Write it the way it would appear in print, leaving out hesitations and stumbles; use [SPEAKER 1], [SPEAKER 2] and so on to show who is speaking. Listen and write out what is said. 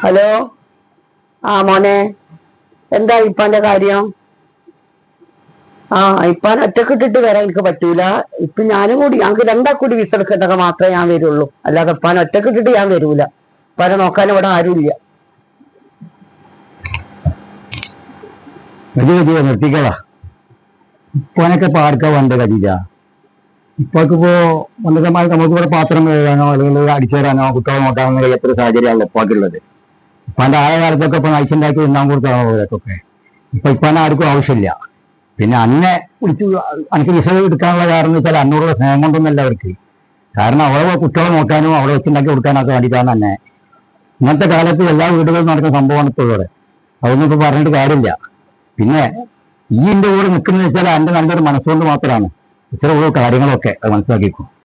[SPEAKER 1] Hello. മോനെ, എന്താ ഇപ്പാന്റെ കാര്യം? ഇപ്പാൻ ഒറ്റക്കിട്ടിട്ട് വരാൻ എനിക്ക് പറ്റൂല. ഇപ്പൊ ഞാനും കൂടി, ഞങ്ങൾക്ക് രണ്ടാക്കൂടി വിസ എടുക്കുന്നതൊക്കെ മാത്രമേ ഞാൻ വരുള്ളൂ. അല്ലാതെ ഇപ്പാൻ ഒറ്റക്കിട്ടിട്ട് ഞാൻ വരൂല. ഇപ്പാനെ നോക്കാൻ ഇവിടെ ആരുമില്ല.
[SPEAKER 2] നിർത്തിക്കളാ. ഇപ്പോനൊക്കെ ഇപ്പൊ ആർക്കാ വേണ്ട കരീല. ഇപ്പൊക്കിപ്പോ ഉന്നതമായി നമുക്കിവിടെ പാത്രം കഴുകാനോ അല്ലെങ്കിൽ അടിച്ചു തരാനോ കുട്ടികളെ നോക്കാനോ കഴിയാത്തൊരു സാഹചര്യമാണല്ലോ ഇപ്പാക്കുള്ളത്. ഇപ്പാന്റെ ആയ കാലത്തൊക്കെ ഇപ്പൊ നയിച്ചുണ്ടാക്കി തിന്നാൻ കൊടുത്താണോ ഇതൊക്കെ. ഇപ്പാനെ ആർക്കും ആവശ്യമില്ല. പിന്നെ അന്നെ വിളിച്ചു എനിക്ക് വിസ എടുക്കാനുള്ള കാരണം എന്ന് വെച്ചാൽ അന്നോടുള്ള സ്നേഹം കൊണ്ടൊന്നല്ല അവർക്ക്. കാരണം അവളെ കുട്ടികളെ നോക്കാനും അവളെ വെച്ചുണ്ടാക്കി കൊടുക്കാനൊക്കെ വേണ്ടിയിട്ടാണ് തന്നെ. ഇന്നത്തെ കാലത്ത് എല്ലാ വീടുകളിലും നടക്കുന്ന സംഭവമാണ് ഇപ്പോൾ ഇവിടെ. അതൊന്നും ഇപ്പൊ പറഞ്ഞിട്ട് കാര്യമില്ല. പിന്നെ ഈ എന്റെ കൂടെ നിൽക്കുന്നത് വെച്ചാൽ എന്റെ നല്ലൊരു മനസ്സുകൊണ്ട് മാത്രമാണ് ഇത്ര ഓരോ കാര്യങ്ങളൊക്കെ അത് മനസ്സിലാക്കിക്കും.